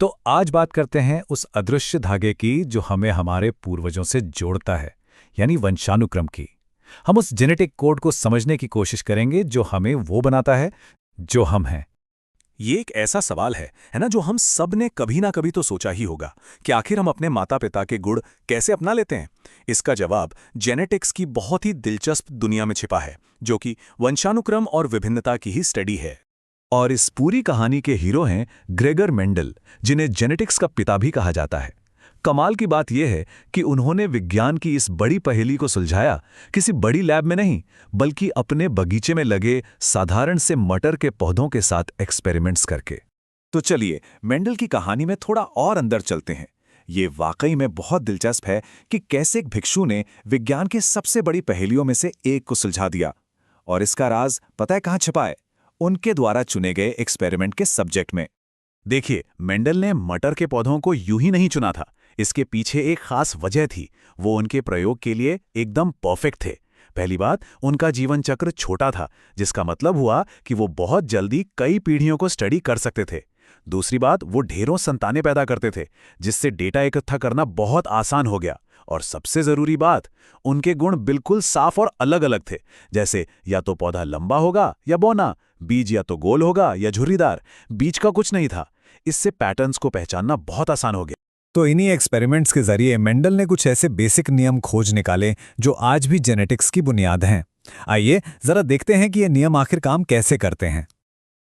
तो आज बात करते हैं उस अदृश्य धागे की जो हमें हमारे पूर्वजों से जोड़ता है, यानी वंशानुक्रम की। हम उस जेनेटिक कोड को समझने की कोशिश करेंगे जो हमें वो बनाता है जो हम हैं। ये एक ऐसा सवाल है ना, जो हम सब ने कभी ना कभी तो सोचा ही होगा कि आखिर हम अपने माता पिता के गुण कैसे अपना लेते हैं। इसका जवाब जेनेटिक्स की बहुत ही दिलचस्प दुनिया में छिपा है, जो कि वंशानुक्रम और विभिन्नता की ही स्टडी है। और इस पूरी कहानी के हीरो हैं ग्रेगर मेंडल, जिन्हें जेनेटिक्स का पिता भी कहा जाता है। कमाल की बात यह है कि उन्होंने विज्ञान की इस बड़ी पहेली को सुलझाया किसी बड़ी लैब में नहीं, बल्कि अपने बगीचे में लगे साधारण से मटर के पौधों के साथ एक्सपेरिमेंट्स करके। तो चलिए मेंडल की कहानी में थोड़ा और अंदर चलते हैं। ये वाकई में बहुत दिलचस्प है कि कैसे एक भिक्षु ने विज्ञान की सबसे बड़ी पहेलियों में से एक को सुलझा दिया। और इसका राज पता है कहाँ छिपा है? उनके द्वारा चुने गए एक्सपेरिमेंट के सब्जेक्ट में। देखिए, मेंडल ने मटर के पौधों को यूं ही नहीं चुना था। इसके पीछे एक खास वजह थी। वो उनके प्रयोग के लिए एकदम परफेक्ट थे। पहली बात, उनका जीवन चक्र छोटा था, जिसका मतलब हुआ कि वो बहुत जल्दी कई पीढ़ियों को स्टडी कर सकते थे। दूसरी बात, वो ढेरों संतानें पैदा करते थे, जिससे डेटा इकट्ठा करना बहुत आसान हो गया। और सबसे जरूरी बात, उनके गुण बिल्कुल साफ और अलग अलग थे। जैसे या तो पौधा लंबा होगा या बौना, बीज या तो गोल होगा या झुर्रीदार, बीच का कुछ नहीं था। इससे पैटर्न्स को पहचानना बहुत आसान हो गया। तो इन्हीं एक्सपेरिमेंट्स के जरिए मेंडल ने कुछ ऐसे बेसिक नियम खोज निकाले जो आज भी जेनेटिक्स की बुनियाद हैं। आइए जरा देखते हैं कि ये नियम आखिर काम कैसे करते हैं।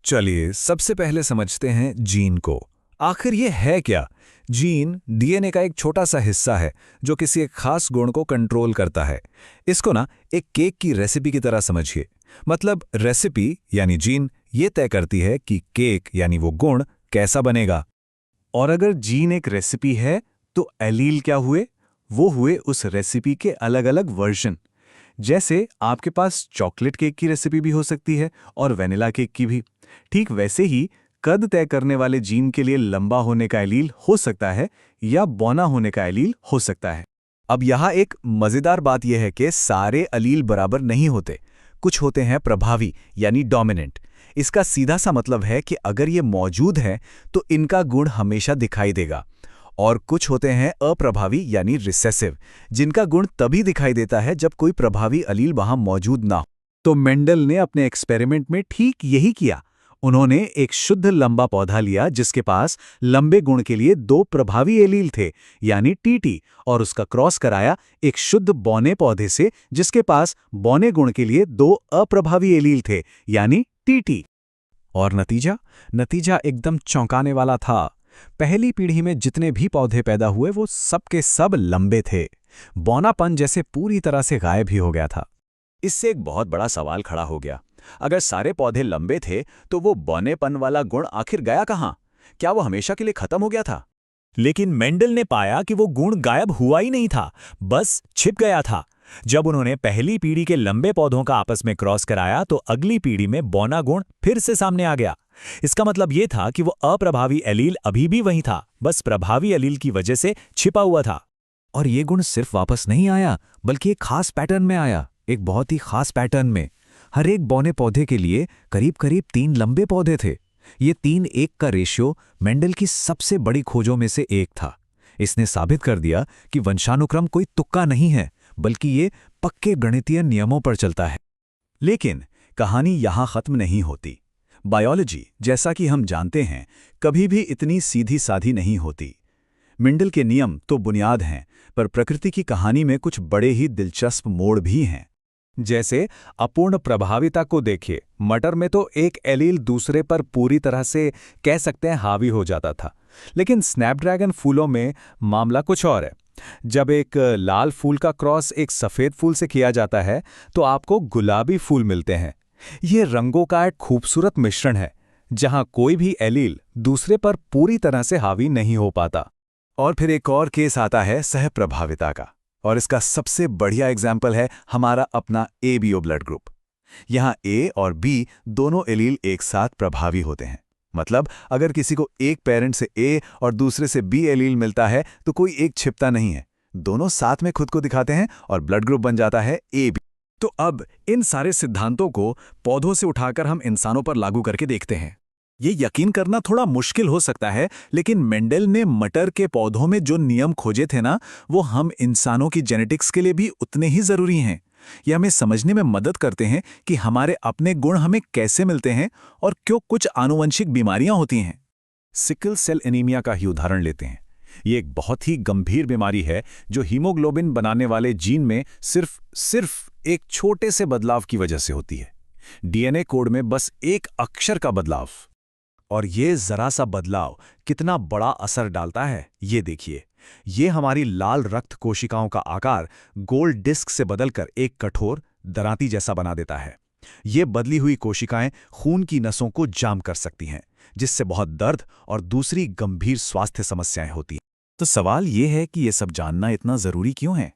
चलिए सबसे पहले समझते हैं जीन को। आखिर ये है क्या? जीन डीएनए का एक छोटा सा हिस्सा है जो किसी एक खास गुण को कंट्रोल करता है। इसको ना एक केक की रेसिपी की तरह समझिए। मतलब रेसिपी यानी जीन ये तय करती है कि केक यानी वो गुण कैसा बनेगा। और अगर जीन एक रेसिपी है, तो एलील क्या हुए? वो हुए उस रेसिपी के अलग अलग वर्जन। जैसे आपके पास चॉकलेट केक की रेसिपी भी हो सकती है और वेनिला केक की भी। ठीक वैसे ही कद तय करने वाले जीन के लिए लंबा होने का एलील हो सकता है या बौना होने का एलील हो सकता है। अब यहाँ एक मजेदार बात यह है कि सारे अलील बराबर नहीं होते। कुछ होते हैं प्रभावी यानी डोमिनेंट। इसका सीधा सा मतलब है कि अगर ये मौजूद है तो इनका गुण हमेशा दिखाई देगा। और कुछ होते हैं अप्रभावी यानी रिसेसिव, जिनका गुण तभी दिखाई देता है जब कोई प्रभावी अलील वहां मौजूद ना हो। तो मेंडल ने अपने एक्सपेरिमेंट में ठीक यही किया। उन्होंने एक शुद्ध लंबा पौधा लिया जिसके पास लंबे गुण के लिए 2 प्रभावी एलील थे यानी टीटी, और उसका क्रॉस कराया एक शुद्ध बौने पौधे से जिसके पास बौने गुण के लिए 2 अप्रभावी एलील थे यानी टीटी। और नतीजा एकदम चौंकाने वाला था। पहली पीढ़ी में जितने भी पौधे पैदा हुए वो सब के सब लंबे थे। बौनापन जैसे पूरी तरह से गायब ही हो गया था। इससे एक बहुत बड़ा सवाल खड़ा हो गया। अगर सारे पौधे लंबे थे तो वो बौनेपन वाला गुण आखिर गया कहाँ? क्या वो हमेशा के लिए खत्म हो गया था? लेकिन मेंडल ने पाया कि वो गुण गायब हुआ ही नहीं था, बस छिप गया था। जब उन्होंने पहली पीढ़ी के लंबे पौधों का आपस में क्रॉस कराया तो अगली पीढ़ी में बौना गुण फिर से सामने आ गया। इसका मतलब ये था कि वो अप्रभावी एलील अभी भी वही था, बस प्रभावी एलील की वजह से छिपा हुआ था। और ये गुण सिर्फ वापस नहीं आया, बल्कि एक खास पैटर्न में आया, एक बहुत ही खास पैटर्न में। हर एक बौने पौधे के लिए करीब करीब 3 लंबे पौधे थे। ये 3:1 का रेशियो मेंडल की सबसे बड़ी खोजों में से एक था। इसने साबित कर दिया कि वंशानुक्रम कोई तुक्का नहीं है, बल्कि ये पक्के गणितीय नियमों पर चलता है। लेकिन कहानी यहाँ खत्म नहीं होती। बायोलॉजी, जैसा कि हम जानते हैं, कभी भी इतनी सीधी साधी नहीं होती। मेंडल के नियम तो बुनियाद हैं, पर प्रकृति की कहानी में कुछ बड़े ही दिलचस्प मोड़ भी हैं। जैसे अपूर्ण प्रभाविता को देखिए। मटर में तो एक एलील दूसरे पर पूरी तरह से कह सकते हैं हावी हो जाता था, लेकिन स्नैपड्रैगन फूलों में मामला कुछ और है। जब एक लाल फूल का क्रॉस एक सफ़ेद फूल से किया जाता है तो आपको गुलाबी फूल मिलते हैं। ये रंगों का एक खूबसूरत मिश्रण है जहां कोई भी एलील दूसरे पर पूरी तरह से हावी नहीं हो पाता। और फिर एक और केस आता है सहप्रभाविता का, और इसका सबसे बढ़िया एग्जाम्पल है हमारा अपना एबीओ ब्लड ग्रुप। यहाँ ए और बी दोनों एलील एक साथ प्रभावी होते हैं। मतलब अगर किसी को एक पेरेंट से ए और दूसरे से बी एलील मिलता है तो कोई एक छिपता नहीं है, दोनों साथ में खुद को दिखाते हैं और ब्लड ग्रुप बन जाता है ए बी। तो अब इन सारे सिद्धांतों को पौधों से उठाकर हम इंसानों पर लागू करके देखते हैं। ये यकीन करना थोड़ा मुश्किल हो सकता है, लेकिन मेंडल ने मटर के पौधों में जो नियम खोजे थे ना, वो हम इंसानों की जेनेटिक्स के लिए भी उतने ही जरूरी हैं। ये हमें समझने में मदद करते हैं कि हमारे अपने गुण हमें कैसे मिलते हैं और क्यों कुछ आनुवंशिक बीमारियां होती हैं। सिकल सेल एनीमिया का ही उदाहरण लेते हैं। ये एक बहुत ही गंभीर बीमारी है जो हीमोग्लोबिन बनाने वाले जीन में सिर्फ एक छोटे से बदलाव की वजह से होती है। डीएनए कोड में बस एक अक्षर का बदलाव। और ये जरा सा बदलाव कितना बड़ा असर डालता है, ये देखिए। ये हमारी लाल रक्त कोशिकाओं का आकार गोल डिस्क से बदलकर एक कठोर दरांती जैसा बना देता है। ये बदली हुई कोशिकाएं खून की नसों को जाम कर सकती हैं, जिससे बहुत दर्द और दूसरी गंभीर स्वास्थ्य समस्याएं होती हैं। तो सवाल ये है कि ये सब जानना इतना जरूरी क्यों है?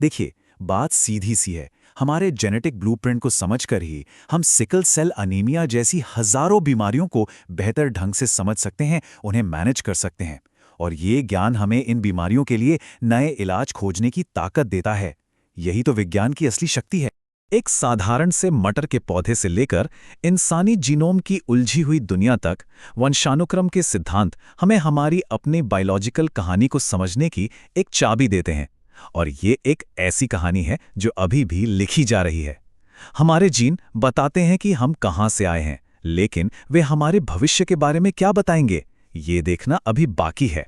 देखिए, बात सीधी सी है। हमारे जेनेटिक ब्लूप्रिंट को समझकर ही हम सिकल सेल अनीमिया जैसी हजारों बीमारियों को बेहतर ढंग से समझ सकते हैं, उन्हें मैनेज कर सकते हैं। और ये ज्ञान हमें इन बीमारियों के लिए नए इलाज खोजने की ताकत देता है। यही तो विज्ञान की असली शक्ति है। एक साधारण से मटर के पौधे से लेकर इंसानी जीनोम की उलझी हुई दुनिया तक, वंशानुक्रम के सिद्धांत हमें हमारी अपनी बायोलॉजिकल कहानी को समझने की एक चाबी देते हैं। और ये एक ऐसी कहानी है जो अभी भी लिखी जा रही है। हमारे जीन बताते हैं कि हम कहां से आए हैं, लेकिन वे हमारे भविष्य के बारे में क्या बताएंगे, ये देखना अभी बाकी है।